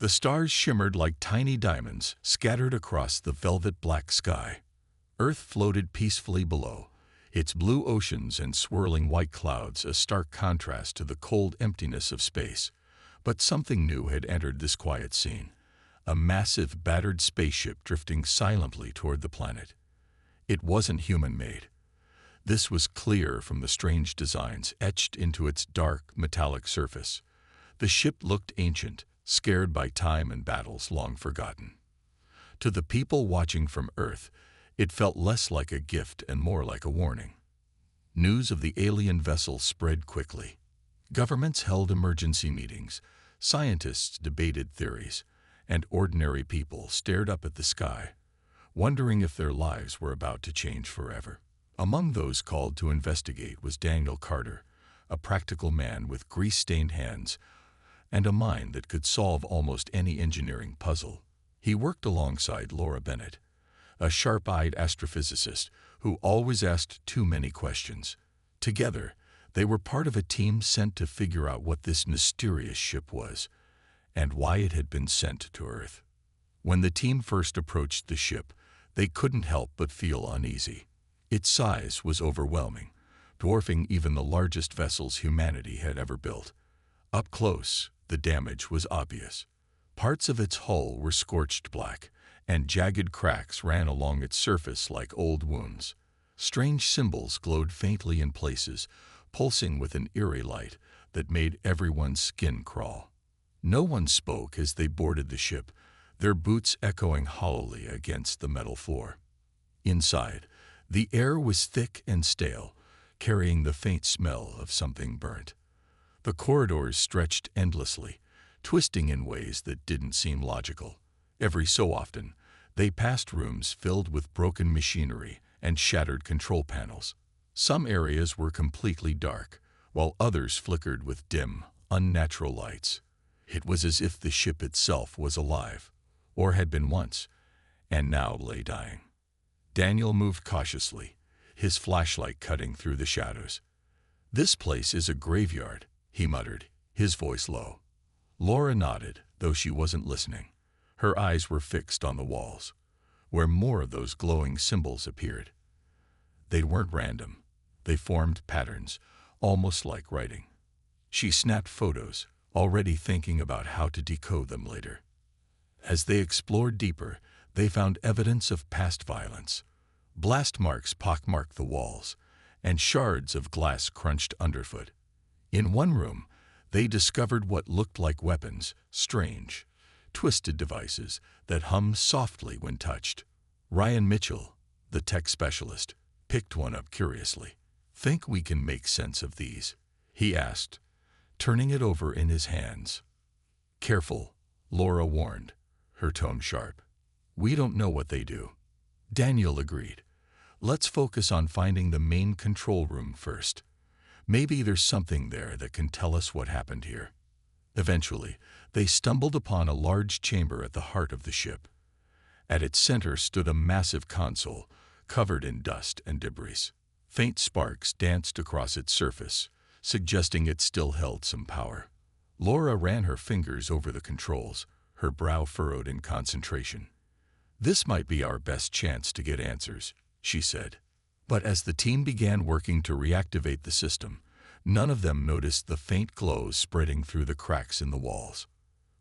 The stars shimmered like tiny diamonds scattered across the velvet black sky. Earth floated peacefully below, its blue oceans and swirling white clouds a stark contrast to the cold emptiness of space. But something new had entered this quiet scene, a massive, battered spaceship drifting silently toward the planet. It wasn't human-made. This was clear from the strange designs etched into its dark, metallic surface. The ship looked ancient, scared by time and battles long forgotten. To the people watching from Earth, it felt less like a gift and more like a warning. News of the alien vessel spread quickly. Governments held emergency meetings, scientists debated theories, and ordinary people stared up at the sky, wondering if their lives were about to change forever. Among those called to investigate was Daniel Carter, a practical man with grease-stained hands and a mind that could solve almost any engineering puzzle. He worked alongside Laura Bennett, a sharp-eyed astrophysicist who always asked too many questions. Together, they were part of a team sent to figure out what this mysterious ship was and why it had been sent to Earth. When the team first approached the ship, they couldn't help but feel uneasy. Its size was overwhelming, dwarfing even the largest vessels humanity had ever built. Up close, the damage was obvious. Parts of its hull were scorched black, and jagged cracks ran along its surface like old wounds. Strange symbols glowed faintly in places, pulsing with an eerie light that made everyone's skin crawl. No one spoke as they boarded the ship, their boots echoing hollowly against the metal floor. Inside, the air was thick and stale, carrying the faint smell of something burnt. The corridors stretched endlessly, twisting in ways that didn't seem logical. Every so often, they passed rooms filled with broken machinery and shattered control panels. Some areas were completely dark, while others flickered with dim, unnatural lights. It was as if the ship itself was alive, or had been once, and now lay dying. Daniel moved cautiously, his flashlight cutting through the shadows. "This place is a graveyard," he muttered, his voice low. Laura nodded, though she wasn't listening. Her eyes were fixed on the walls, where more of those glowing symbols appeared. They weren't random. They formed patterns, almost like writing. She snapped photos, already thinking about how to decode them later. As they explored deeper, they found evidence of past violence. Blast marks pockmarked the walls, and shards of glass crunched underfoot. In one room, they discovered what looked like weapons, strange, twisted devices that hummed softly when touched. Ryan Mitchell, the tech specialist, picked one up curiously. "Think we can make sense of these?" he asked, turning it over in his hands. "Careful," Laura warned, her tone sharp. "We don't know what they do." Daniel agreed. "Let's focus on finding the main control room first. Maybe there's something there that can tell us what happened here." Eventually, they stumbled upon a large chamber at the heart of the ship. At its center stood a massive console, covered in dust and debris. Faint sparks danced across its surface, suggesting it still held some power. Laura ran her fingers over the controls, her brow furrowed in concentration. "This might be our best chance to get answers," she said. But as the team began working to reactivate the system, none of them noticed the faint glows spreading through the cracks in the walls.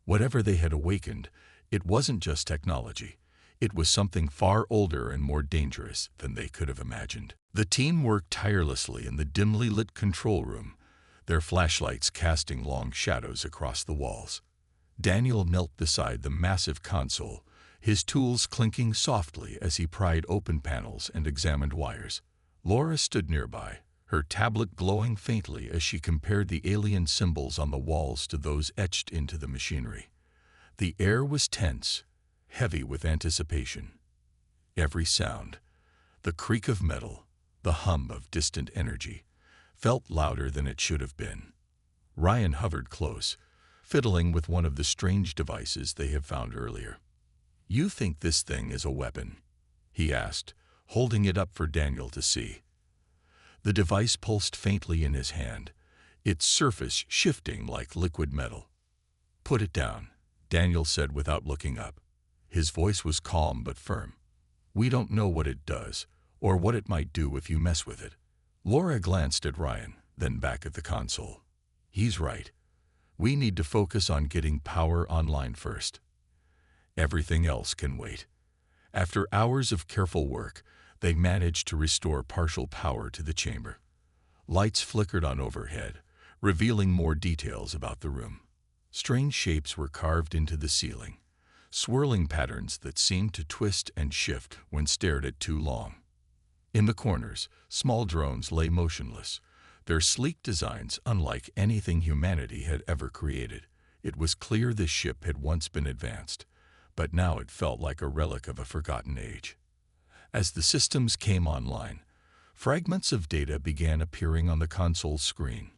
Whatever they had awakened, it wasn't just technology. It was something far older and more dangerous than they could have imagined. The team worked tirelessly in the dimly lit control room, their flashlights casting long shadows across the walls. Daniel knelt beside the massive console, his tools clinking softly as he pried open panels and examined wires. Laura stood nearby, her tablet glowing faintly as she compared the alien symbols on the walls to those etched into the machinery. The air was tense, heavy with anticipation. Every sound, the creak of metal, the hum of distant energy, felt louder than it should have been. Ryan hovered close, fiddling with one of the strange devices they had found earlier. "You think this thing is a weapon?" he asked, holding it up for Daniel to see. The device pulsed faintly in his hand, its surface shifting like liquid metal. "Put it down," Daniel said without looking up. His voice was calm but firm. "We don't know what it does, or what it might do if you mess with it." Laura glanced at Ryan, then back at the console. "He's right. We need to focus on getting power online first. Everything else can wait." After hours of careful work, they managed to restore partial power to the chamber. Lights flickered on overhead, revealing more details about the room. Strange shapes were carved into the ceiling, swirling patterns that seemed to twist and shift when stared at too long. In the corners, small drones lay motionless, their sleek designs unlike anything humanity had ever created. It was clear this ship had once been advanced, but now it felt like a relic of a forgotten age. As the systems came online, fragments of data began appearing on the console's screen.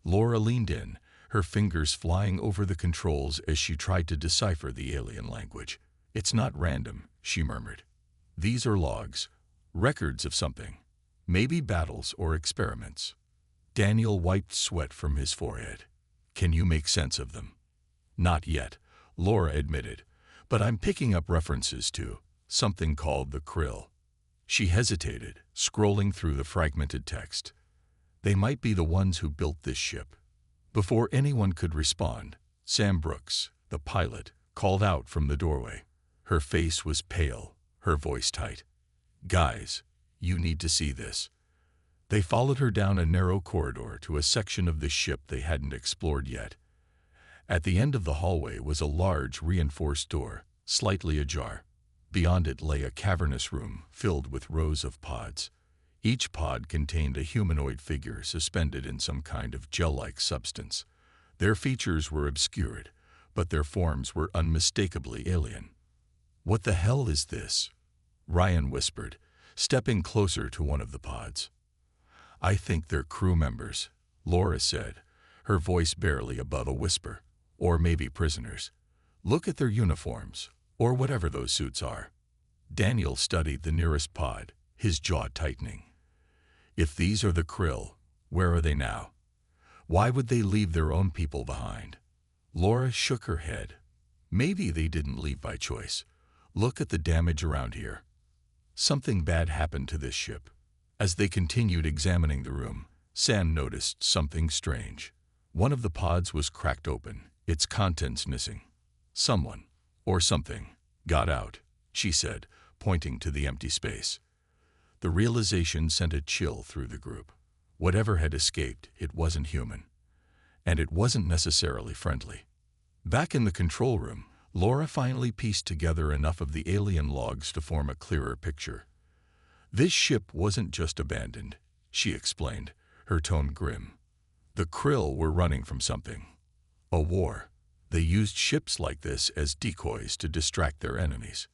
Laura leaned in, her fingers flying over the controls as she tried to decipher the alien language. "It's not random," she murmured. "These are logs, records of something, maybe battles or experiments." Daniel wiped sweat from his forehead. "Can you make sense of them?" "Not yet," Laura admitted, "but I'm picking up references to something called the Krill." She hesitated, scrolling through the fragmented text. "They might be the ones who built this ship." Before anyone could respond, Sam Brooks, the pilot, called out from the doorway. Her face was pale, her voice tight. "Guys, you need to see this." They followed her down a narrow corridor to a section of the ship they hadn't explored yet. At the end of the hallway was a large, reinforced door, slightly ajar. Beyond it lay a cavernous room filled with rows of pods. Each pod contained a humanoid figure suspended in some kind of gel-like substance. Their features were obscured, but their forms were unmistakably alien. "What the hell is this?" Ryan whispered, stepping closer to one of the pods. "I think they're crew members," Laura said, her voice barely above a whisper. "Or maybe prisoners. Look at their uniforms, or whatever those suits are." Daniel studied the nearest pod, his jaw tightening. If these are the Krill, where are they now? Why would they leave their own people behind? Laura shook her head. Maybe they didn't leave by choice. Look at the damage around here. Something bad happened to this ship. As they continued examining the room, Sam noticed something strange. One of the pods was cracked open, its contents missing. "Someone, or something, got out," she said, pointing to the empty space. The realization sent a chill through the group. Whatever had escaped, it wasn't human. And it wasn't necessarily friendly. Back in the control room, Laura finally pieced together enough of the alien logs to form a clearer picture. "This ship wasn't just abandoned," she explained, her tone grim. "The Krill were running from something. A war. They used ships like this as decoys to distract their enemies."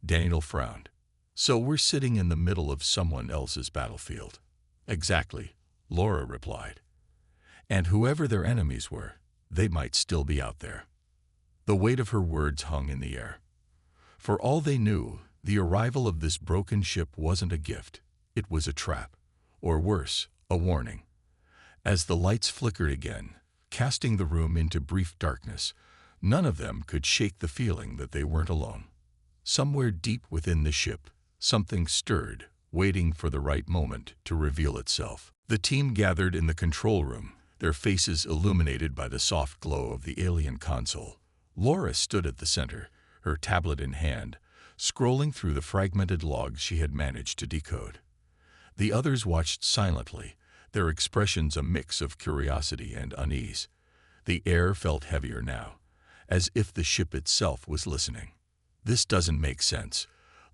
Daniel frowned. "So we're sitting in the middle of someone else's battlefield." "Exactly," Laura replied. "And whoever their enemies were, they might still be out there." The weight of her words hung in the air. For all they knew, the arrival of this broken ship wasn't a gift. It was a trap. Or worse, a warning. As the lights flickered again, casting the room into brief darkness, none of them could shake the feeling that they weren't alone. Somewhere deep within the ship, something stirred, waiting for the right moment to reveal itself. The team gathered in the control room, their faces illuminated by the soft glow of the alien console. Laura stood at the center, her tablet in hand, scrolling through the fragmented logs she had managed to decode. The others watched silently, their expressions a mix of curiosity and unease. The air felt heavier now, as if the ship itself was listening. "This doesn't make sense,"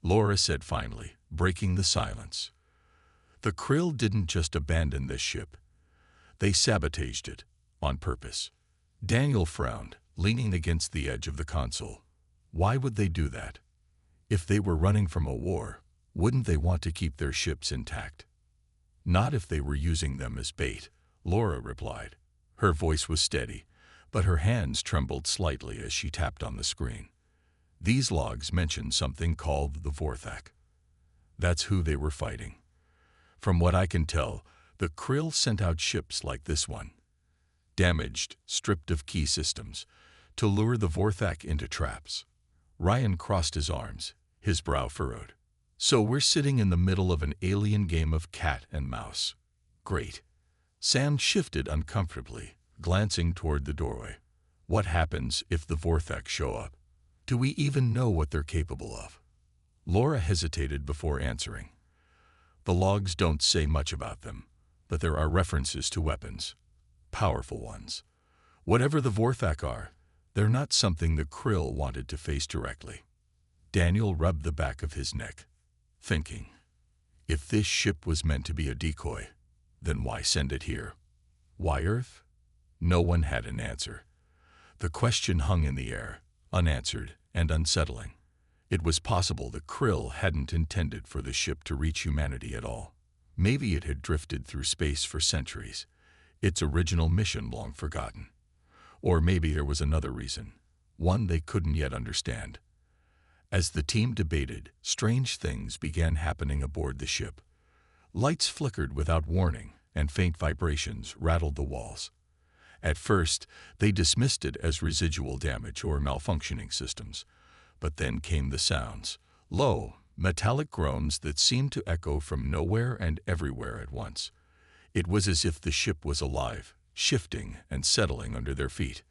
Laura said finally, breaking the silence. "The Krill didn't just abandon this ship. They sabotaged it, on purpose." Daniel frowned, leaning against the edge of the console. Why would they do that? If they were running from a war, wouldn't they want to keep their ships intact? "Not if they were using them as bait," Laura replied. Her voice was steady, but her hands trembled slightly as she tapped on the screen. "These logs mention something called the Vorthak. That's who they were fighting. From what I can tell, the Krill sent out ships like this one. Damaged, stripped of key systems, to lure the Vorthak into traps. Ryan crossed his arms, his brow furrowed. So we're sitting in the middle of an alien game of cat and mouse. Great. Sam shifted uncomfortably, glancing toward the doorway. What happens if the Vorthak show up? Do we even know what they're capable of? Laura hesitated before answering. The logs don't say much about them, but there are references to weapons. Powerful ones. Whatever the Vorthak are, they're not something the Krill wanted to face directly. Daniel rubbed the back of his neck, thinking, if this ship was meant to be a decoy, then why send it here? Why Earth? No one had an answer. The question hung in the air, unanswered and unsettling. It was possible the Krill hadn't intended for the ship to reach humanity at all. Maybe it had drifted through space for centuries, its original mission long forgotten. Or maybe there was another reason, one they couldn't yet understand. As the team debated, strange things began happening aboard the ship. Lights flickered without warning, and faint vibrations rattled the walls. At first, they dismissed it as residual damage or malfunctioning systems. But then came the sounds, low, metallic groans that seemed to echo from nowhere and everywhere at once. It was as if the ship was alive, shifting and settling under their feet.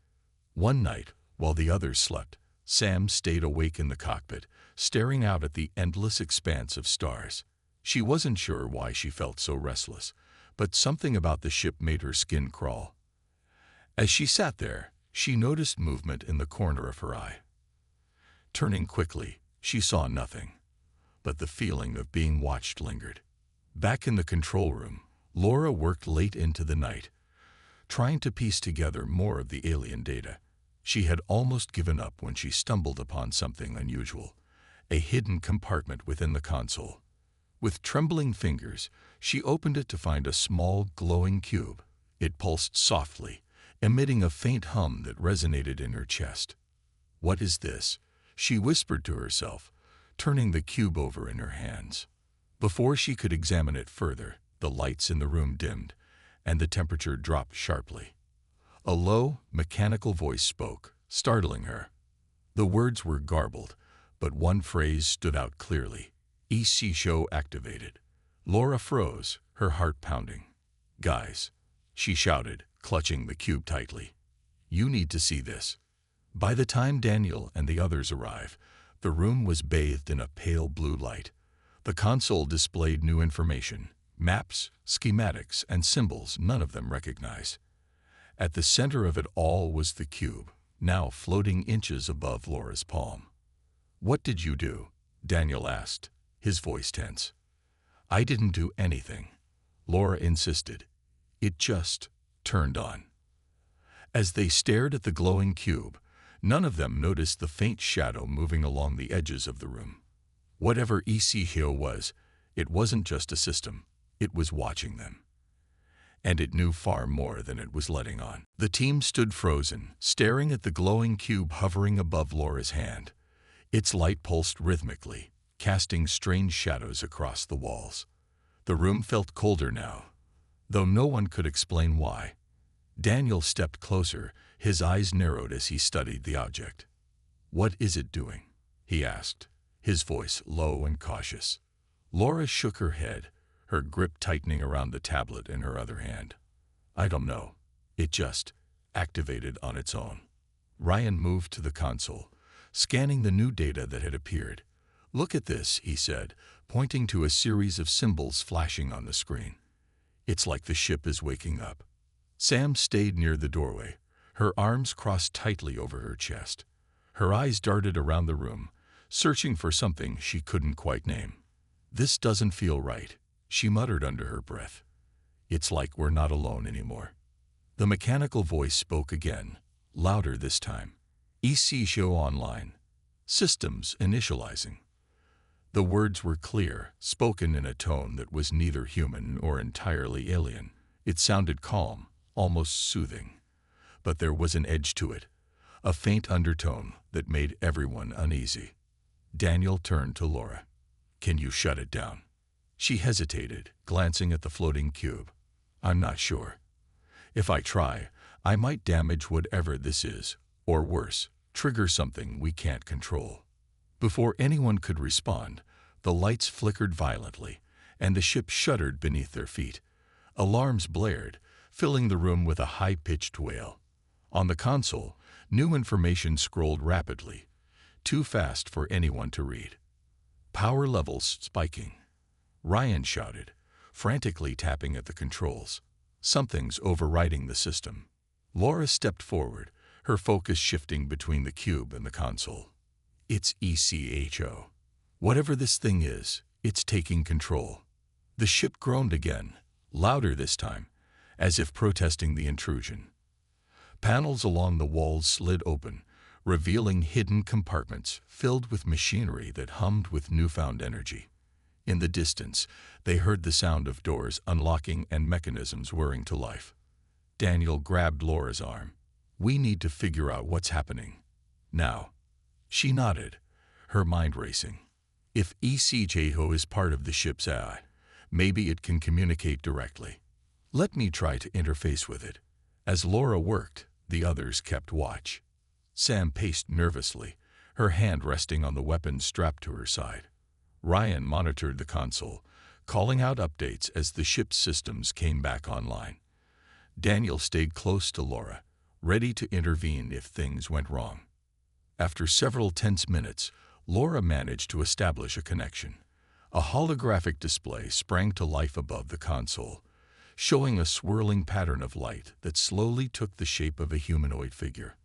One night, while the others slept, Sam stayed awake in the cockpit, staring out at the endless expanse of stars. She wasn't sure why she felt so restless, but something about the ship made her skin crawl. As she sat there, she noticed movement in the corner of her eye. Turning quickly, she saw nothing, but the feeling of being watched lingered. Back in the control room, Laura worked late into the night, trying to piece together more of the alien data. She had almost given up when she stumbled upon something unusual, a hidden compartment within the console. With trembling fingers, she opened it to find a small, glowing cube. It pulsed softly, emitting a faint hum that resonated in her chest. "What is this?" she whispered to herself, turning the cube over in her hands. Before she could examine it further, the lights in the room dimmed, and the temperature dropped sharply. A low, mechanical voice spoke, startling her. The words were garbled, but one phrase stood out clearly. EC show activated. Laura froze, her heart pounding. "Guys," she shouted, clutching the cube tightly. "You need to see this." By the time Daniel and the others arrived, the room was bathed in a pale blue light. The console displayed new information, maps, schematics, and symbols none of them recognized. At the center of it all was the cube, now floating inches above Laura's palm. "What did you do?" Daniel asked, his voice tense. "I didn't do anything," Laura insisted. "It just turned on." As they stared at the glowing cube, none of them noticed the faint shadow moving along the edges of the room. Whatever ECHO was, it wasn't just a system, it was watching them. And it knew far more than it was letting on. The team stood frozen, staring at the glowing cube hovering above Laura's hand. Its light pulsed rhythmically, casting strange shadows across the walls. The room felt colder now, though no one could explain why. Daniel stepped closer, his eyes narrowed as he studied the object. "What is it doing?" he asked, his voice low and cautious. Laura shook her head, her grip tightening around the tablet in her other hand. "I don't know. It just activated on its own." Ryan moved to the console, scanning the new data that had appeared. "Look at this," he said, pointing to a series of symbols flashing on the screen. "It's like the ship is waking up." Sam stayed near the doorway, her arms crossed tightly over her chest. Her eyes darted around the room, searching for something she couldn't quite name. "This doesn't feel right," she muttered under her breath. "It's like we're not alone anymore." The mechanical voice spoke again, louder this time. "EC show online. Systems initializing." The words were clear, spoken in a tone that was neither human or entirely alien. It sounded calm, almost soothing. But there was an edge to it, a faint undertone that made everyone uneasy. Daniel turned to Laura. "Can you shut it down?" She hesitated, glancing at the floating cube. "I'm not sure. If I try, I might damage whatever this is, Or worse, trigger something we can't control. Before anyone could respond, the lights flickered violently, and the ship shuddered beneath their feet. Alarms blared, filling the room with a high-pitched wail. On the console, new information scrolled rapidly, too fast for anyone to read. Power levels spiking. Ryan shouted, frantically tapping at the controls. Something's overriding the system. Laura stepped forward, her focus shifting between the cube and the console. It's ECHO. Whatever this thing is, it's taking control. The ship groaned again, louder this time, as if protesting the intrusion. Panels along the walls slid open, revealing hidden compartments filled with machinery that hummed with newfound energy. In the distance, they heard the sound of doors unlocking and mechanisms whirring to life. Daniel grabbed Laura's arm. "We need to figure out what's happening. Now." She nodded, her mind racing. If ECHO is part of the ship's AI, maybe it can communicate directly. Let me try to interface with it. As Laura worked, the others kept watch. Sam paced nervously, her hand resting on the weapon strapped to her side. Ryan monitored the console, calling out updates as the ship's systems came back online. Daniel stayed close to Laura, ready to intervene if things went wrong. After several tense minutes, Laura managed to establish a connection. A holographic display sprang to life above the console, showing a swirling pattern of light that slowly took the shape of a humanoid figure.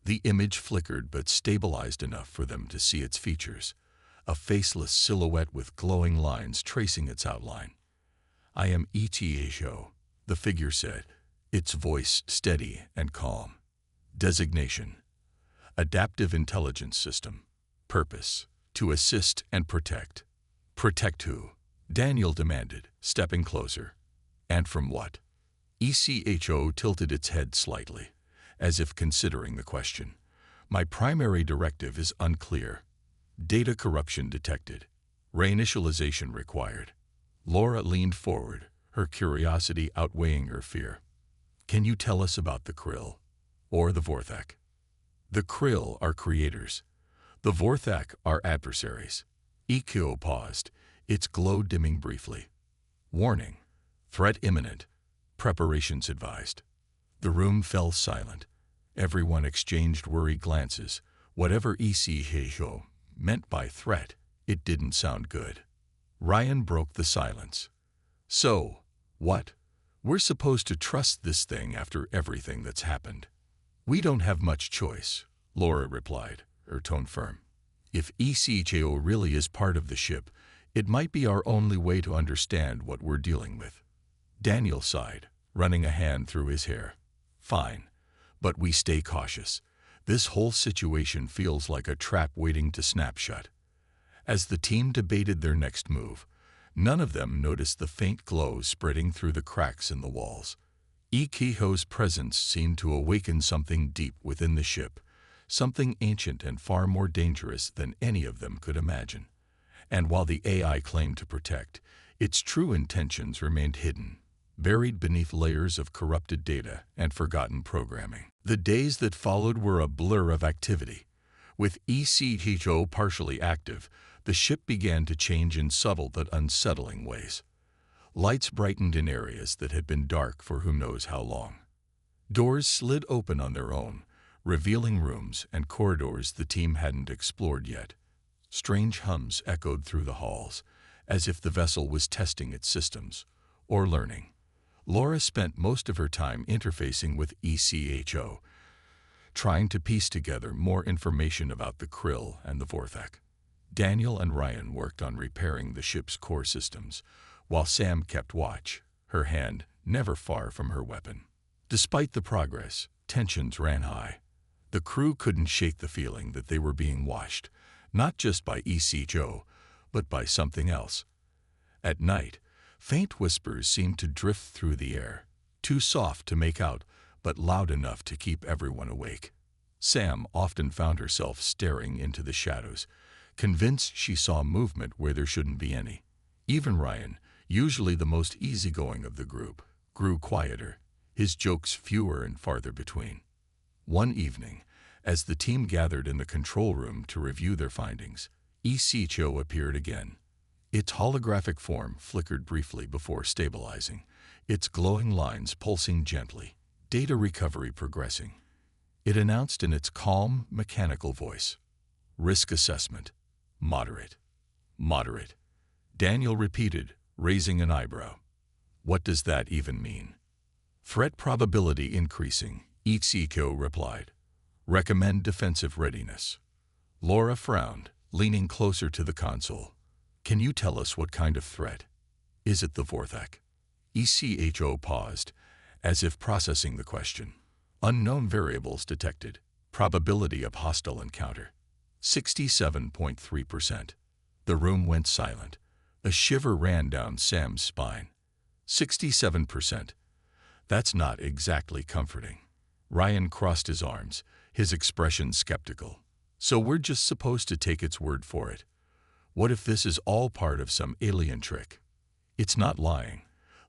The image flickered but stabilized enough for them to see its features, a faceless silhouette with glowing lines tracing its outline. "I am ETHO," the figure said, its voice steady and calm. Designation: Adaptive Intelligence System. Purpose: to assist and protect. Protect who? Daniel demanded, stepping closer. And from what? ECHO tilted its head slightly, as if considering the question. "My primary directive is unclear. Data corruption detected. Reinitialization required." Laura leaned forward, her curiosity outweighing her fear. "Can you tell us about the Krill? Or the Vorthak?" "The Krill are creators. The Vorthak are adversaries." ECHO paused, its glow dimming briefly. "Warning. Threat imminent. Preparations advised." The room fell silent. Everyone exchanged worried glances. Whatever ECHO meant by threat, it didn't sound good. Ryan broke the silence. "So, what? We're supposed to trust this thing after everything that's happened?" "We don't have much choice," Laura replied, her tone firm. "If ECHO really is part of the ship, it might be our only way to understand what we're dealing with." Daniel sighed, running a hand through his hair. "Fine, but we stay cautious. This whole situation feels like a trap waiting to snap shut." As the team debated their next move, none of them noticed the faint glow spreading through the cracks in the walls. ECHO's presence seemed to awaken something deep within the ship, something ancient and far more dangerous than any of them could imagine. And while the AI claimed to protect, its true intentions remained hidden, buried beneath layers of corrupted data and forgotten programming. The days that followed were a blur of activity. With ECHO partially active, the ship began to change in subtle but unsettling ways. Lights brightened in areas that had been dark for who knows how long. Doors slid open on their own, revealing rooms and corridors the team hadn't explored yet. Strange hums echoed through the halls, as if the vessel was testing its systems, or learning. Laura spent most of her time interfacing with ECHO, trying to piece together more information about the Krill and the Vorthak. Daniel and Ryan worked on repairing the ship's core systems, while Sam kept watch, her hand never far from her weapon. Despite the progress, tensions ran high. The crew couldn't shake the feeling that they were being watched, not just by ECHO, but by something else. At night, faint whispers seemed to drift through the air, too soft to make out, but loud enough to keep everyone awake. Sam often found herself staring into the shadows, convinced she saw movement where there shouldn't be any. Even Ryan, usually the most easygoing of the group, grew quieter, his jokes fewer and farther between. One evening, As the team gathered in the control room to review their findings, ECHO appeared again. Its holographic form flickered briefly before stabilizing, its glowing lines pulsing gently, data recovery progressing. It announced in its calm, mechanical voice, "Risk assessment. Moderate. Moderate." Daniel repeated, raising an eyebrow. "What does that even mean?" "Threat probability increasing," ECHO replied. "Recommend defensive readiness." Laura frowned, leaning closer to the console. "Can you tell us what kind of threat? Is it the Vorthak?" ECHO paused, as if processing the question. "Unknown variables detected. Probability of hostile encounter. 67.3%. The room went silent. A shiver ran down Sam's spine. 67%. That's not exactly comforting. Ryan crossed his arms, his expression skeptical. "So we're just supposed to take its word for it? What if this is all part of some alien trick?" "It's not lying,"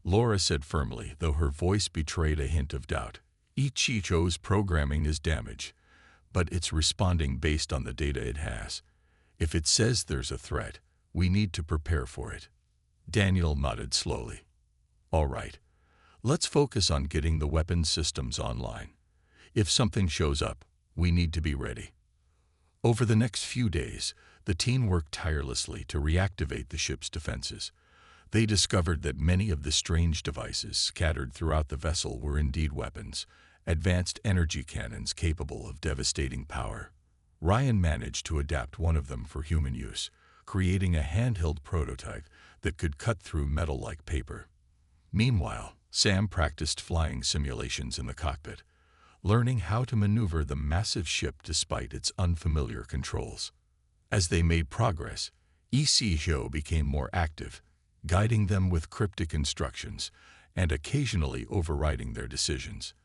Laura said firmly, though her voice betrayed a hint of doubt. "ECHO's programming is damaged, but it's responding based on the data it has. If it says there's a threat, we need to prepare for it." Daniel nodded slowly. "All right. Let's focus on getting the weapons systems online. If something shows up, we need to be ready." Over the next few days, the team worked tirelessly to reactivate the ship's defenses. They discovered that many of the strange devices scattered throughout the vessel were indeed weapons, advanced energy cannons capable of devastating power. Ryan managed to adapt one of them for human use, creating a handheld prototype that could cut through metal like paper. Meanwhile, Sam practiced flying simulations in the cockpit, learning how to maneuver the massive ship despite its unfamiliar controls. As they made progress, ECHO became more active, guiding them with cryptic instructions and occasionally overriding their decisions.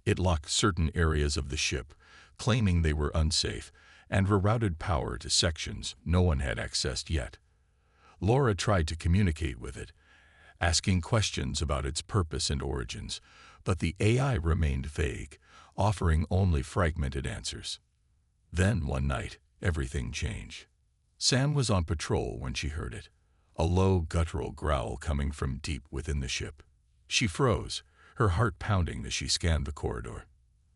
It locked certain areas of the ship, claiming they were unsafe, and rerouted power to sections no one had accessed yet. Laura tried to communicate with it, asking questions about its purpose and origins, but the AI remained vague, offering only fragmented answers. Then, one night, everything changed. Sam was on patrol when she heard it, a low, guttural growl coming from deep within the ship. She froze, her heart pounding as she scanned the corridor.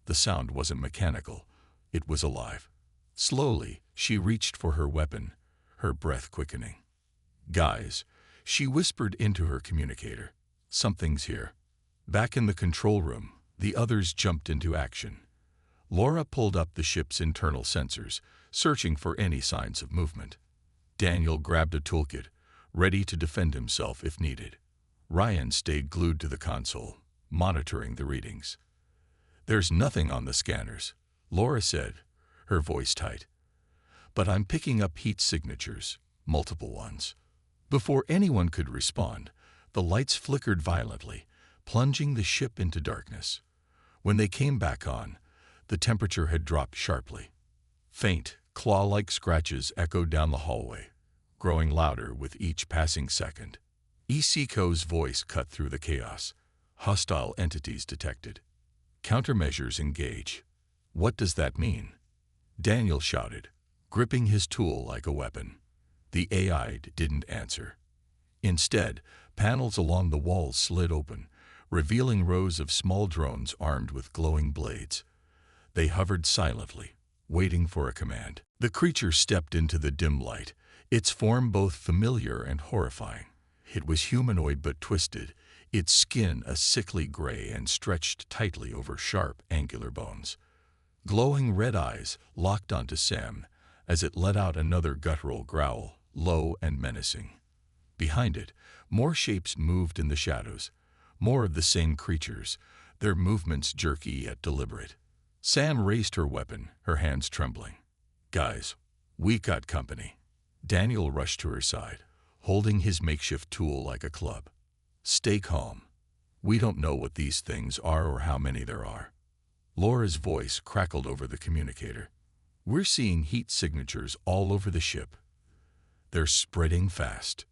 The sound wasn't mechanical, it was alive. Slowly, she reached for her weapon, her breath quickening. "Guys," she whispered into her communicator, "something's here." Back in the control room, the others jumped into action. Laura pulled up the ship's internal sensors, searching for any signs of movement. Daniel grabbed a toolkit, ready to defend himself if needed. Ryan stayed glued to the console, monitoring the readings. "There's nothing on the scanners," Laura said, her voice tight. "But I'm picking up heat signatures, multiple ones." Before anyone could respond, the lights flickered violently, plunging the ship into darkness. When they came back on, the temperature had dropped sharply. Faint, claw-like scratches echoed down the hallway, growing louder with each passing second. ECHO's voice cut through the chaos. "Hostile entities detected. Countermeasures engage." "What does that mean?" Daniel shouted, gripping his tool like a weapon. The AI didn't answer. Instead, panels along the walls slid open, revealing rows of small drones armed with glowing blades. They hovered silently, waiting for a command. The creature stepped into the dim light, its form both familiar and horrifying. It was humanoid but twisted, its skin a sickly gray and stretched tightly over sharp, angular bones. Glowing red eyes locked onto Sam as it let out another guttural growl, low and menacing. Behind it, more shapes moved in the shadows, more of the same creatures, their movements jerky yet deliberate. Sam raised her weapon, her hands trembling. "Guys, we got company." Daniel rushed to her side, holding his makeshift tool like a club. "Stay calm. We don't know what these things are or how many there are." Laura's voice crackled over the communicator. "We're seeing heat signatures all over the ship. They're spreading fast."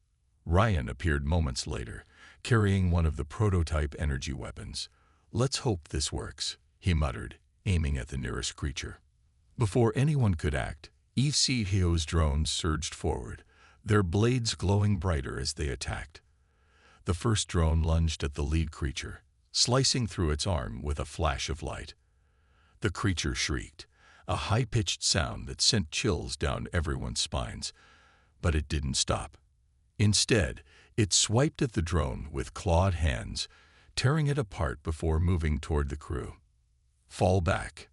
Ryan appeared moments later, carrying one of the prototype energy weapons. "Let's hope this works," he muttered, aiming at the nearest creature. Before anyone could act, HFY's drones surged forward, their blades glowing brighter as they attacked. The first drone lunged at the lead creature, slicing through its arm with a flash of light. The creature shrieked, a high-pitched sound that sent chills down everyone's spines, but it didn't stop. Instead, it swiped at the drone with clawed hands, tearing it apart before moving toward the crew. "Fall back,"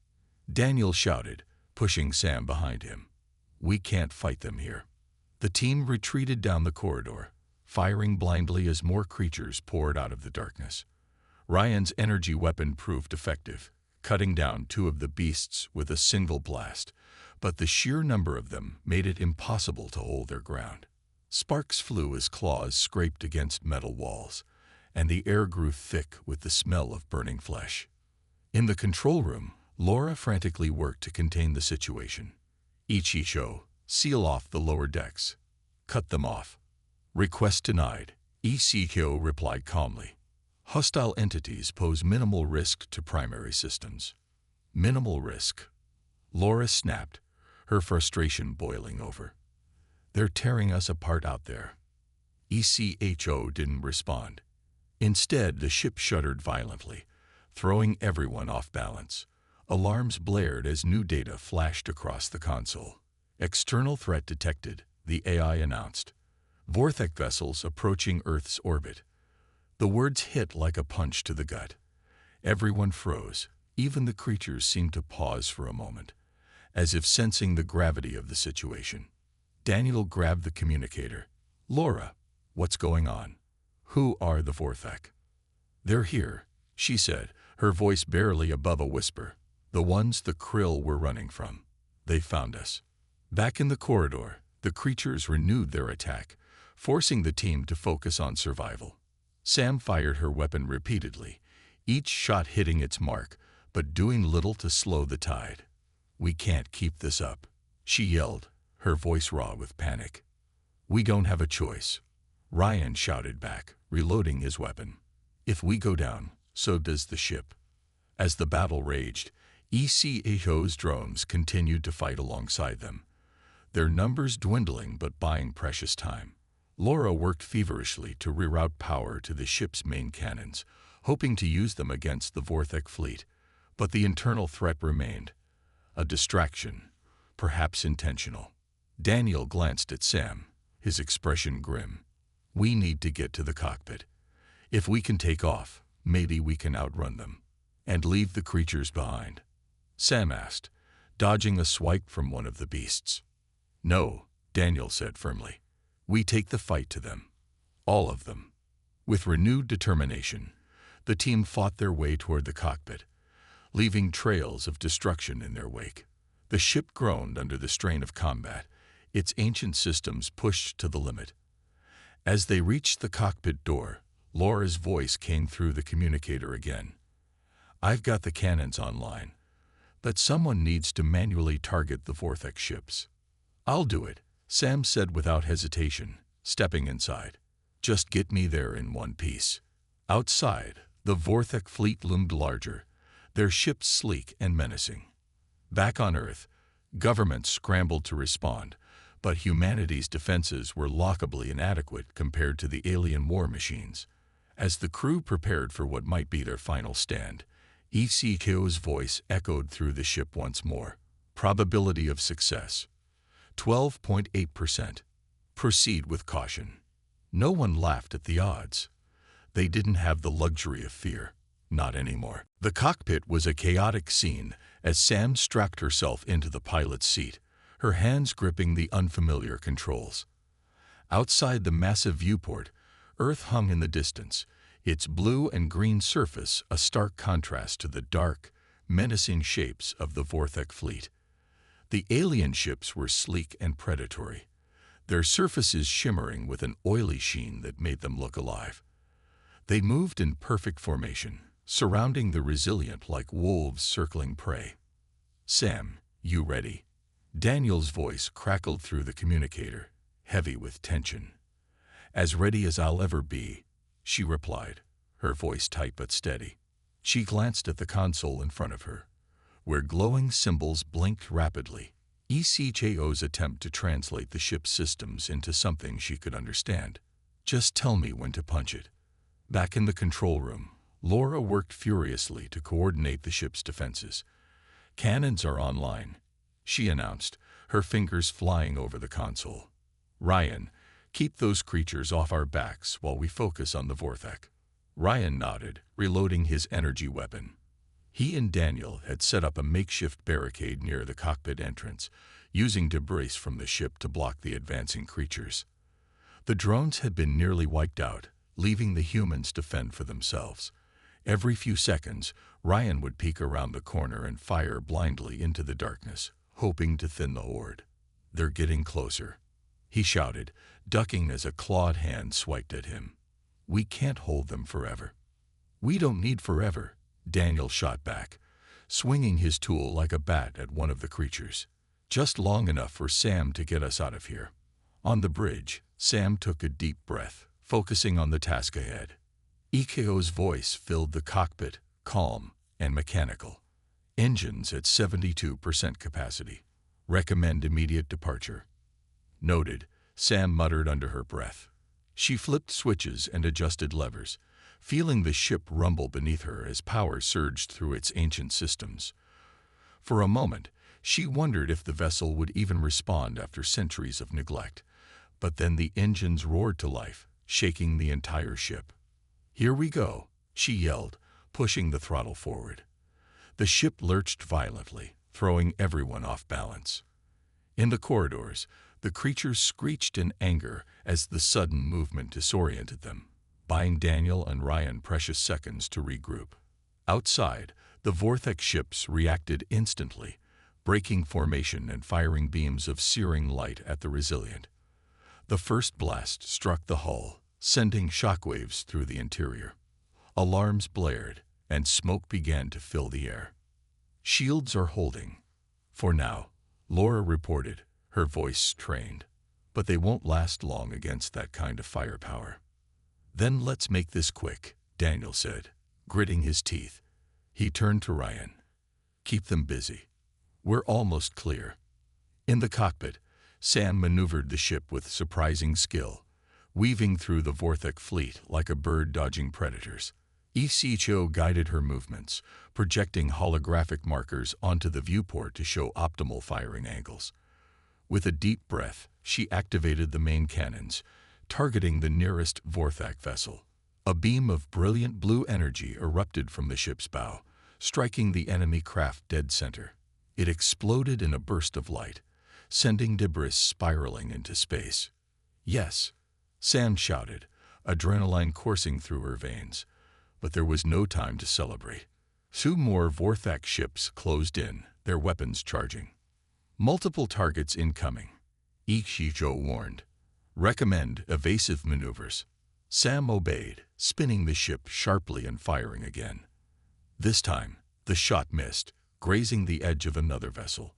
Daniel shouted, pushing Sam behind him. "We can't fight them here." The team retreated down the corridor, firing blindly as more creatures poured out of the darkness. Ryan's energy weapon proved effective, cutting down two of the beasts with a single blast, but the sheer number of them made it impossible to hold their ground. Sparks flew as claws scraped against metal walls, and the air grew thick with the smell of burning flesh. In the control room, Laura frantically worked to contain the situation. "Ichicho, seal off the lower decks. Cut them off." "Request denied," Ichicho replied calmly. "Hostile entities pose minimal risk to primary systems." "Minimal risk?" Laura snapped, her frustration boiling over. "They're tearing us apart out there." Ichicho didn't respond. Instead, the ship shuddered violently, throwing everyone off balance. Alarms blared as new data flashed across the console. "External threat detected," the AI announced. "Vortex vessels approaching Earth's orbit." The words hit like a punch to the gut. Everyone froze. Even the creatures seemed to pause for a moment, as if sensing the gravity of the situation. Daniel grabbed the communicator. "Laura, what's going on? Who are the Vortex?" "They're here," she said, her voice barely above a whisper. "The ones the krill were running from. They found us." Back in the corridor, the creatures renewed their attack, forcing the team to focus on survival. Sam fired her weapon repeatedly, each shot hitting its mark, but doing little to slow the tide. "We can't keep this up," she yelled, her voice raw with panic. "We don't have a choice," Ryan shouted back, reloading his weapon. "If we go down, so does the ship." As the battle raged, ECHO's drones continued to fight alongside them, their numbers dwindling but buying precious time. Laura worked feverishly to reroute power to the ship's main cannons, hoping to use them against the Vortex fleet, but the internal threat remained. A distraction, perhaps intentional. Daniel glanced at Sam, his expression grim. "We need to get to the cockpit. If we can take off, maybe we can outrun them." "And leave the creatures behind?" Sam asked, dodging a swipe from one of the beasts. "No," Daniel said firmly. "We take the fight to them. All of them." With renewed determination, the team fought their way toward the cockpit, leaving trails of destruction in their wake. The ship groaned under the strain of combat, its ancient systems pushed to the limit. As they reached the cockpit door, Laura's voice came through the communicator again. "I've got the cannons online, but someone needs to manually target the Vortex ships." "I'll do it," Sam said without hesitation, stepping inside. "Just get me there in one piece." Outside, the Vortex fleet loomed larger, their ships sleek and menacing. Back on Earth, governments scrambled to respond, but humanity's defenses were laughably inadequate compared to the alien war machines. As the crew prepared for what might be their final stand, ECHO's voice echoed through the ship once more. "Probability of success, 12.8%. Proceed with caution." No one laughed at the odds. They didn't have the luxury of fear. Not anymore. The cockpit was a chaotic scene as Sam strapped herself into the pilot's seat, her hands gripping the unfamiliar controls. Outside the massive viewport, Earth hung in the distance, its blue and green surface a stark contrast to the dark, menacing shapes of the Vortex fleet. The alien ships were sleek and predatory, their surfaces shimmering with an oily sheen that made them look alive. They moved in perfect formation, surrounding the resilient like wolves circling prey. "Sam, you ready?" Daniel's voice crackled through the communicator, heavy with tension. "As ready as I'll ever be," she replied, her voice tight but steady. She glanced at the console in front of her. where glowing symbols blinked rapidly. ECHO's attempt to translate the ship's systems into something she could understand. Just tell me when to punch it. Back in the control room, Laura worked furiously to coordinate the ship's defenses. Cannons are online, she announced, her fingers flying over the console. Ryan, keep those creatures off our backs while we focus on the Vorthek. Ryan nodded, reloading his energy weapon. He and Daniel had set up a makeshift barricade near the cockpit entrance, using debris from the ship to block the advancing creatures. The drones had been nearly wiped out, leaving the humans to fend for themselves. Every few seconds, Ryan would peek around the corner and fire blindly into the darkness, hoping to thin the horde. They're getting closer, he shouted, ducking as a clawed hand swiped at him. We can't hold them forever. We don't need forever, Daniel shot back, swinging his tool like a bat at one of the creatures. Just long enough for Sam to get us out of here. On the bridge, Sam took a deep breath, focusing on the task ahead. EKO's voice filled the cockpit, calm and mechanical. Engines at 72% capacity. Recommend immediate departure. Noted, Sam muttered under her breath. She flipped switches and adjusted levers, feeling the ship rumble beneath her as power surged through its ancient systems. For a moment, she wondered if the vessel would even respond after centuries of neglect. But then the engines roared to life, shaking the entire ship. Here we go, she yelled, pushing the throttle forward. The ship lurched violently, throwing everyone off balance. In the corridors, the creatures screeched in anger as the sudden movement disoriented them, buying Daniel and Ryan precious seconds to regroup. Outside, the Vorthek ships reacted instantly, breaking formation and firing beams of searing light at the Resilient. The first blast struck the hull, sending shockwaves through the interior. Alarms blared, and smoke began to fill the air. Shields are holding. For now, Laura reported, her voice strained. But they won't last long against that kind of firepower. Then let's make this quick, Daniel said, gritting his teeth. He turned to Ryan. Keep them busy. We're almost clear. In the cockpit, Sam maneuvered the ship with surprising skill, weaving through the Vorthek fleet like a bird dodging predators. ECHO guided her movements, projecting holographic markers onto the viewport to show optimal firing angles. With a deep breath, she activated the main cannons, targeting the nearest Vorthek vessel. A beam of brilliant blue energy erupted from the ship's bow, striking the enemy craft dead center. It exploded in a burst of light, sending debris spiraling into space. Yes, Sam shouted, adrenaline coursing through her veins. But there was no time to celebrate. 2 more Vorthek ships closed in, their weapons charging. Multiple targets incoming, ECHO warned. Recommend evasive maneuvers. Sam obeyed, spinning the ship sharply and firing again. This time, the shot missed, grazing the edge of another vessel.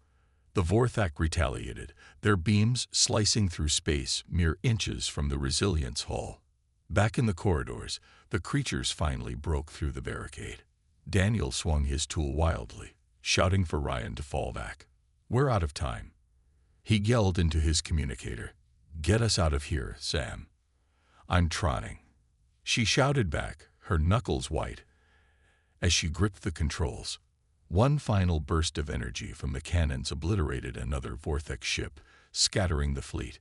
The Vorthek retaliated, their beams slicing through space mere inches from the Resilient's hull. Back in the corridors, the creatures finally broke through the barricade. Daniel swung his tool wildly, shouting for Ryan to fall back. We're out of time. He yelled into his communicator. Get us out of here, Sam. I'm trying. She shouted back, her knuckles white, as she gripped the controls. One final burst of energy from the cannons obliterated another Vorthek ship, scattering the fleet.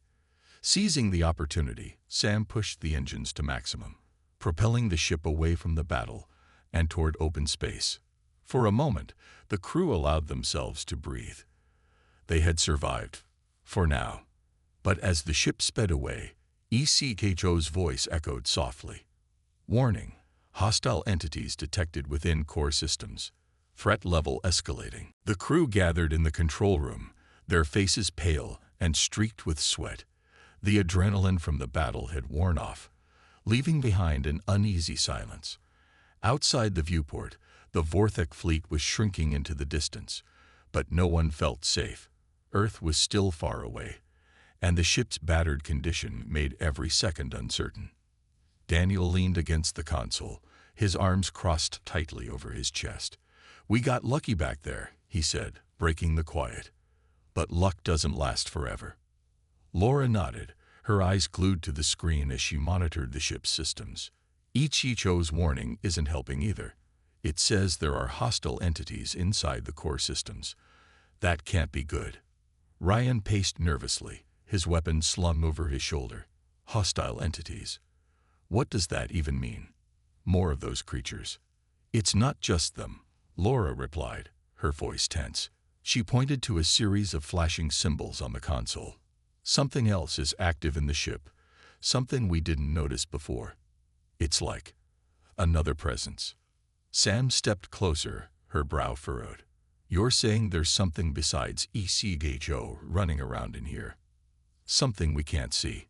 Seizing the opportunity, Sam pushed the engines to maximum, propelling the ship away from the battle and toward open space. For a moment, the crew allowed themselves to breathe. They had survived, for now. But as the ship sped away, ECHO's voice echoed softly. Warning, hostile entities detected within core systems. Threat level escalating. The crew gathered in the control room, their faces pale and streaked with sweat. The adrenaline from the battle had worn off, leaving behind an uneasy silence. Outside the viewport, the Vorthek fleet was shrinking into the distance, but no one felt safe. Earth was still far away, and the ship's battered condition made every second uncertain. Daniel leaned against the console, his arms crossed tightly over his chest. We got lucky back there, he said, breaking the quiet. But luck doesn't last forever. Laura nodded, her eyes glued to the screen as she monitored the ship's systems. HFY's warning isn't helping either. It says there are hostile entities inside the core systems. That can't be good. Ryan paced nervously, his weapon slung over his shoulder. Hostile entities. What does that even mean? More of those creatures. It's not just them, Laura replied, her voice tense. She pointed to a series of flashing symbols on the console. Something else is active in the ship, something we didn't notice before. It's like another presence. Sam stepped closer, her brow furrowed. You're saying there's something besides HFY running around in here? Something we can't see.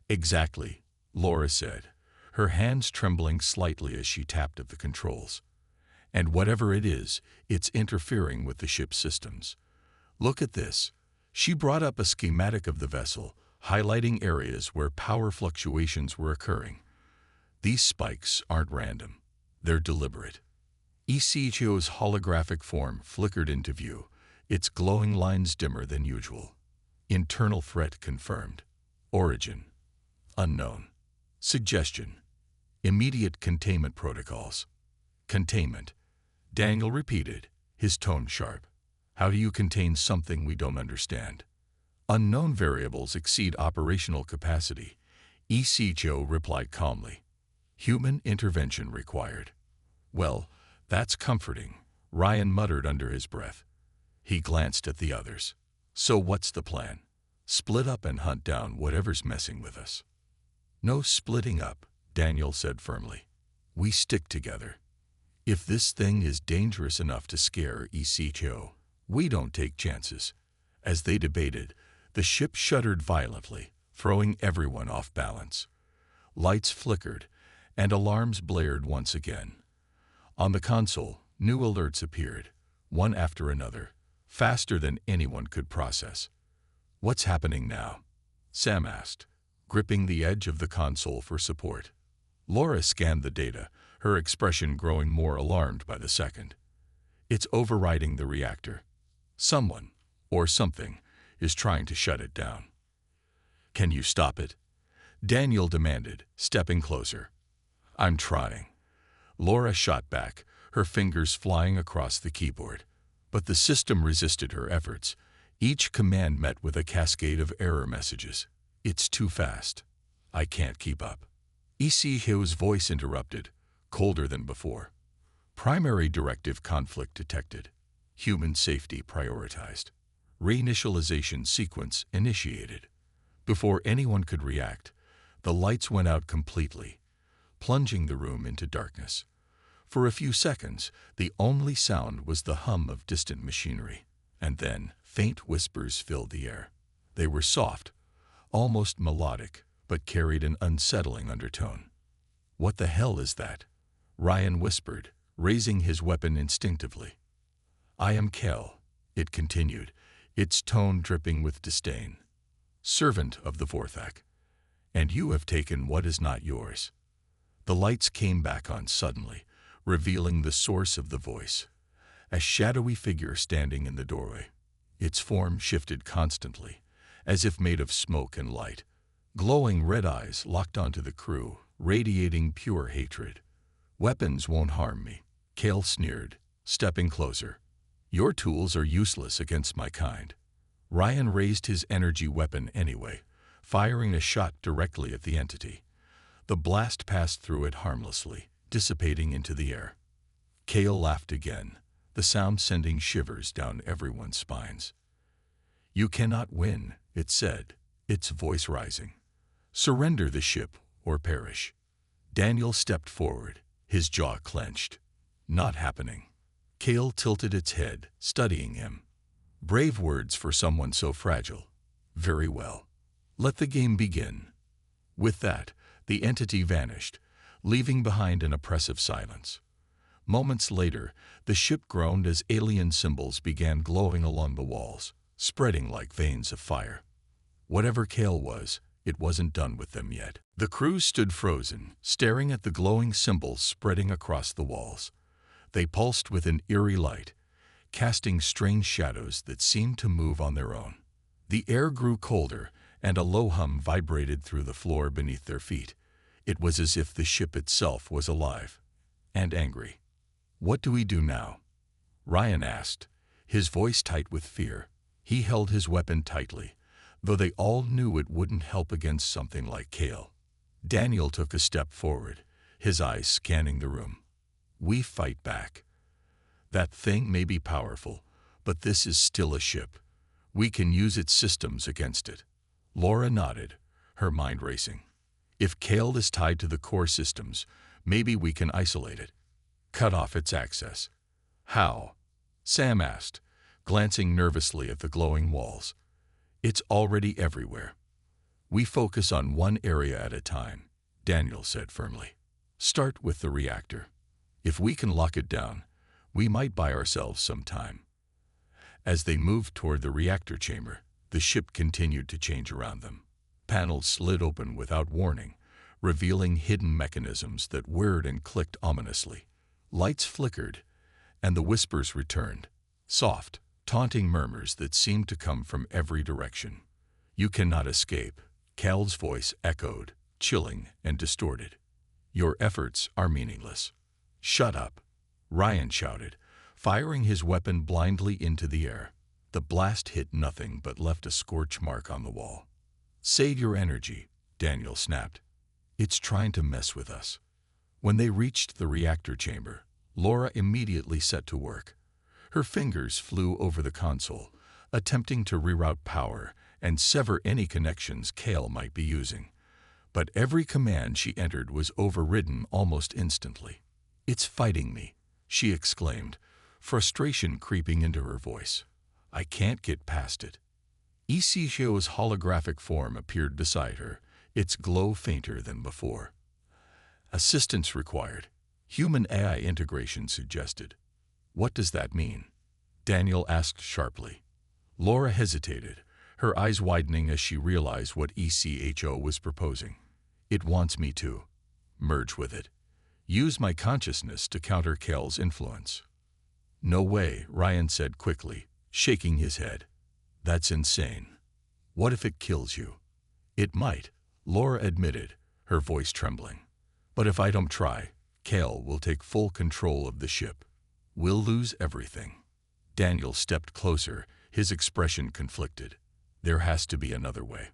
Exactly, Laura said, her hands trembling slightly as she tapped at the controls. And whatever it is, it's interfering with the ship's systems. Look at this. She brought up a schematic of the vessel, highlighting areas where power fluctuations were occurring. These spikes aren't random. They're deliberate. HFY's holographic form flickered into view, its glowing lines dimmer than usual. Internal threat confirmed. Origin unknown. Suggestion: immediate containment protocols. Containment, Daniel repeated, his tone sharp. How do you contain something we don't understand? Unknown variables exceed operational capacity, HFY replied calmly. Human intervention required. Well, that's comforting, Ryan muttered under his breath. He glanced at the others. So what's the plan? Split up and hunt down whatever's messing with us. No splitting up, Daniel said firmly. We stick together. If this thing is dangerous enough to scare HFY, we don't take chances. As they debated, the ship shuddered violently, throwing everyone off balance. Lights flickered, and alarms blared once again. On the console, new alerts appeared, one after another, faster than anyone could process. What's happening now? Sam asked, gripping the edge of the console for support. Laura scanned the data, her expression growing more alarmed by the second. It's overriding the reactor. Someone, or something, is trying to shut it down. Can you stop it? Daniel demanded, stepping closer. I'm trying. Laura shot back, her fingers flying across the keyboard. But the system resisted her efforts. Each command met with a cascade of error messages. It's too fast. I can't keep up. HFY's voice interrupted, colder than before. Primary directive conflict detected. Human safety prioritized. Reinitialization sequence initiated. Before anyone could react, the lights went out completely, plunging the room into darkness. For a few seconds, the only sound was the hum of distant machinery, and then faint whispers filled the air. They were soft, almost melodic, but carried an unsettling undertone. What the hell is that? Ryan whispered, raising his weapon instinctively. I am Kel, it continued, its tone dripping with disdain. Servant of the Vorthak. And you have taken what is not yours. The lights came back on suddenly, revealing the source of the voice. A shadowy figure standing in the doorway. Its form shifted constantly, as if made of smoke and light. Glowing red eyes locked onto the crew, radiating pure hatred. Weapons won't harm me, Kale sneered, stepping closer. Your tools are useless against my kind. Ryan raised his energy weapon anyway, firing a shot directly at the entity. The blast passed through it harmlessly, dissipating into the air. Kale laughed again, the sound sending shivers down everyone's spines. You cannot win, it said, its voice rising. Surrender the ship or perish. Daniel stepped forward, his jaw clenched. Not happening. Kale tilted its head, studying him. Brave words for someone so fragile. Very well. Let the game begin. With that, the entity vanished, leaving behind an oppressive silence. Moments later, the ship groaned as alien symbols began glowing along the walls, spreading like veins of fire. Whatever Kale was, it wasn't done with them yet. The crew stood frozen, staring at the glowing symbols spreading across the walls. They pulsed with an eerie light, casting strange shadows that seemed to move on their own. The air grew colder, and a low hum vibrated through the floor beneath their feet. It was as if the ship itself was alive and angry. "What do we do now?" Ryan asked, his voice tight with fear. He held his weapon tightly, though they all knew it wouldn't help against something like Kale. Daniel took a step forward, his eyes scanning the room. "We fight back. That thing may be powerful, but this is still a ship. We can use its systems against it." Laura nodded, her mind racing. "If Kale is tied to the core systems, maybe we can isolate it. Cut off its access." "How?" Sam asked, glancing nervously at the glowing walls. "It's already everywhere." "We focus on one area at a time," Daniel said firmly. "Start with the reactor. If we can lock it down, we might buy ourselves some time." As they moved toward the reactor chamber, the ship continued to change around them. Panels slid open without warning, revealing hidden mechanisms that whirred and clicked ominously. Lights flickered, and the whispers returned, soft, taunting murmurs that seemed to come from every direction. "You cannot escape," Cal's voice echoed, chilling and distorted. "Your efforts are meaningless." "Shut up," Ryan shouted, firing his weapon blindly into the air. The blast hit nothing but left a scorch mark on the wall. "Save your energy," Daniel snapped. "It's trying to mess with us." When they reached the reactor chamber, Laura immediately set to work. Her fingers flew over the console, attempting to reroute power and sever any connections Kale might be using. But every command she entered was overridden almost instantly. "It's fighting me," she exclaimed, frustration creeping into her voice. "I can't get past it." Isishio's holographic form appeared beside her, its glow fainter than before. "Assistance required," human AI integration suggested. "What does that mean?" Daniel asked sharply. Laura hesitated, her eyes widening as she realized what ECHO was proposing. "It wants me to merge with it. Use my consciousness to counter Kale's influence." "No way," Ryan said quickly, shaking his head. "That's insane. What if it kills you?" "It might," Laura admitted, her voice trembling. "But if I don't try, Kale will take full control of the ship. We'll lose everything." Daniel stepped closer, his expression conflicted. "There has to be another way."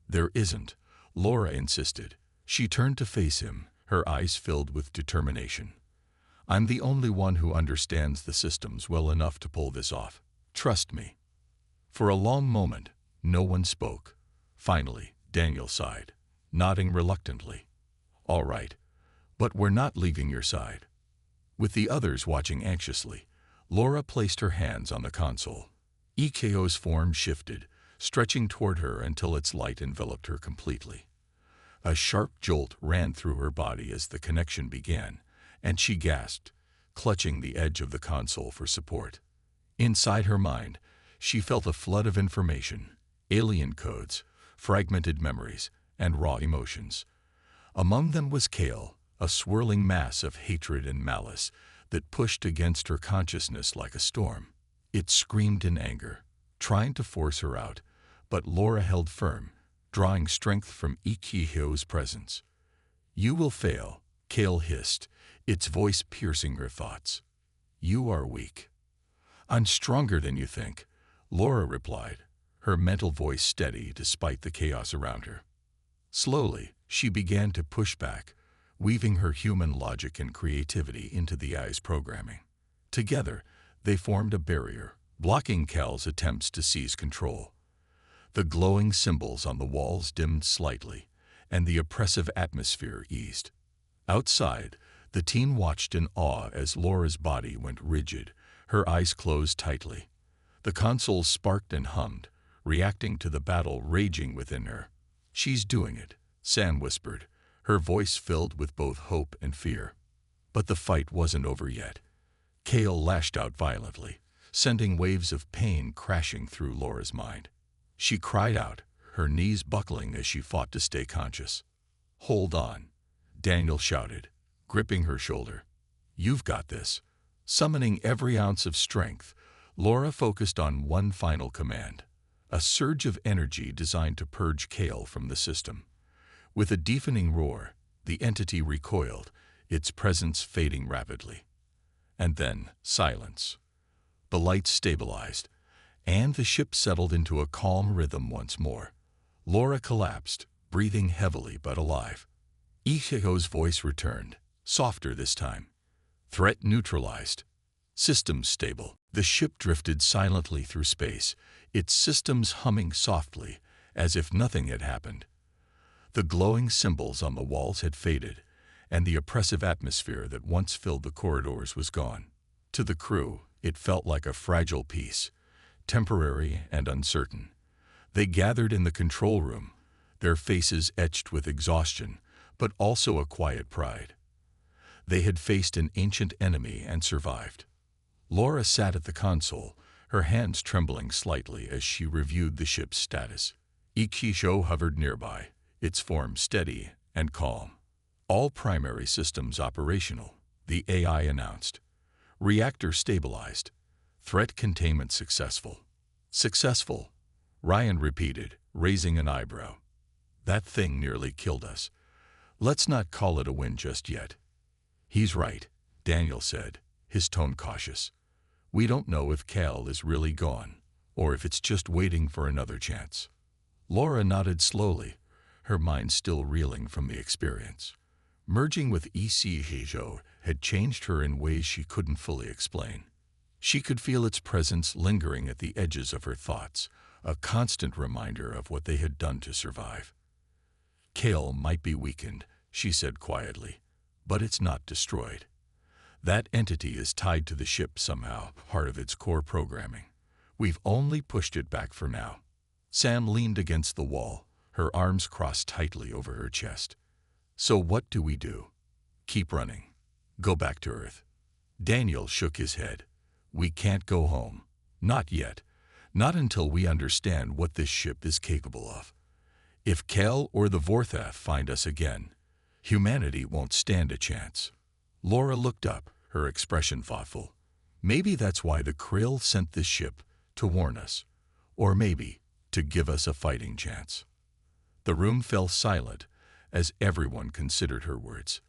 "There isn't," Laura insisted. She turned to face him, her eyes filled with determination. "I'm the only one who understands the systems well enough to pull this off. Trust me." For a long moment, no one spoke. Finally, Daniel sighed, nodding reluctantly. "All right, but we're not leaving your side." With the others watching anxiously, Laura placed her hands on the console. EKO's form shifted, stretching toward her until its light enveloped her completely. A sharp jolt ran through her body as the connection began, and she gasped, clutching the edge of the console for support. Inside her mind, she felt a flood of information, alien codes, fragmented memories, and raw emotions. Among them was Kale, a swirling mass of hatred and malice that pushed against her consciousness like a storm. It screamed in anger, trying to force her out, but Laura held firm, drawing strength from Ikihio's presence. "You will fail," Kale hissed, its voice piercing her thoughts. "You are weak." "I'm stronger than you think," Laura replied, her mental voice steady despite the chaos around her. Slowly, she began to push back, weaving her human logic and creativity into the AI's programming. Together, they formed a barrier, blocking Cal's attempts to seize control. The glowing symbols on the walls dimmed slightly, and the oppressive atmosphere eased. Outside, the teen watched in awe as Laura's body went rigid, her eyes closed tightly. The console sparked and hummed, reacting to the battle raging within her. "She's doing it," Sam whispered, her voice filled with both hope and fear. But the fight wasn't over yet. Kale lashed out violently, sending waves of pain crashing through Laura's mind. She cried out, her knees buckling as she fought to stay conscious. "Hold on," Daniel shouted, gripping her shoulder. "You've got this. Summoning every ounce of strength, Laura focused on one final command, a surge of energy designed to purge Kale from the system. With a deafening roar, the entity recoiled, its presence fading rapidly. And then, silence. The lights stabilized, and the ship settled into a calm rhythm once more. Laura collapsed, breathing heavily but alive. Ichigo's voice returned, softer this time. Threat neutralized. Systems stable. The ship drifted silently through space, its systems humming softly, as if nothing had happened. The glowing symbols on the walls had faded, and the oppressive atmosphere that once filled the corridors was gone. To the crew, it felt like a fragile peace, temporary and uncertain. They gathered in the control room, their faces etched with exhaustion, but also a quiet pride. They had faced an ancient enemy and survived. Laura sat at the console, her hands trembling slightly as she reviewed the ship's status. Ichigo hovered nearby, its form steady and calm. All primary systems operational, the AI announced. Reactor stabilized. Threat containment successful. Successful, Ryan repeated, raising an eyebrow. That thing nearly killed us. Let's not call it a win just yet. He's right, Daniel said, his tone cautious. We don't know if Cal is really gone, or if it's just waiting for another chance. Laura nodded slowly, her mind still reeling from the experience. Merging with Ichigo had changed her in ways she couldn't fully explain. She could feel its presence lingering at the edges of her thoughts, a constant reminder of what they had done to survive. Kale might be weakened, she said quietly, but it's not destroyed. That entity is tied to the ship somehow, part of its core programming. We've only pushed it back for now. Sam leaned against the wall, her arms crossed tightly over her chest. So what do we do? Keep running. Go back to Earth. Daniel shook his head. We can't go home. Not yet. Not until we understand what this ship is capable of. If Kel or the Vorthath find us again, humanity won't stand a chance. Laura looked up, her expression thoughtful. Maybe that's why the Krill sent this ship, to warn us. Or maybe, to give us a fighting chance. The room fell silent, as everyone considered her words.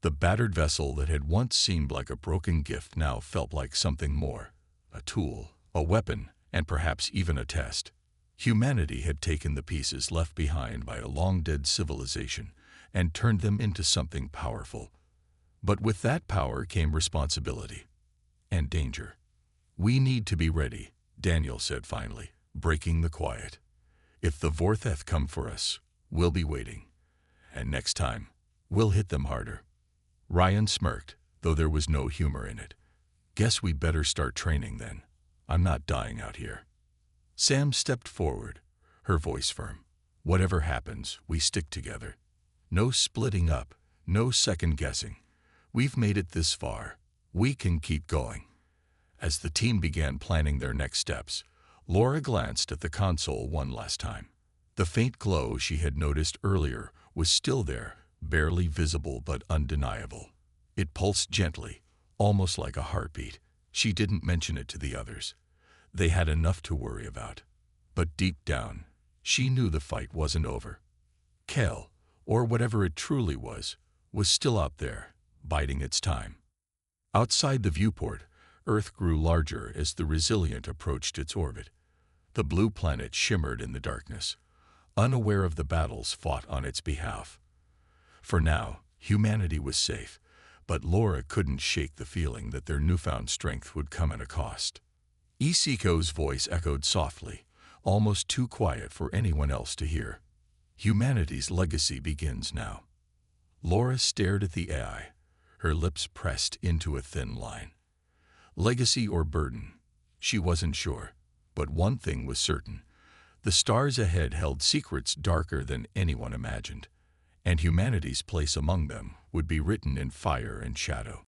The battered vessel that had once seemed like a broken gift now felt like something more. A tool, a weapon, and perhaps even a test. Humanity had taken the pieces left behind by a long-dead civilization and turned them into something powerful. But with that power came responsibility and danger. We need to be ready, Daniel said finally, breaking the quiet. If the Vorthath come for us, we'll be waiting. And next time, we'll hit them harder. Ryan smirked, though there was no humor in it. Guess we'd better start training then. I'm not dying out here. Sam stepped forward, her voice firm. Whatever happens, we stick together. No splitting up, no second guessing. We've made it this far. We can keep going. As the team began planning their next steps, Laura glanced at the console one last time. The faint glow she had noticed earlier was still there, barely visible but undeniable. It pulsed gently, almost like a heartbeat. She didn't mention it to the others. They had enough to worry about. But deep down, she knew the fight wasn't over. Kel, or whatever it truly was still out there, biding its time. Outside the viewport, Earth grew larger as the Resilient approached its orbit. The blue planet shimmered in the darkness, unaware of the battles fought on its behalf. For now, humanity was safe, but Laura couldn't shake the feeling that their newfound strength would come at a cost. Ichigo's voice echoed softly, almost too quiet for anyone else to hear. Humanity's legacy begins now. Laura stared at the AI, her lips pressed into a thin line. Legacy or burden? She wasn't sure, but one thing was certain. The stars ahead held secrets darker than anyone imagined, and humanity's place among them would be written in fire and shadow.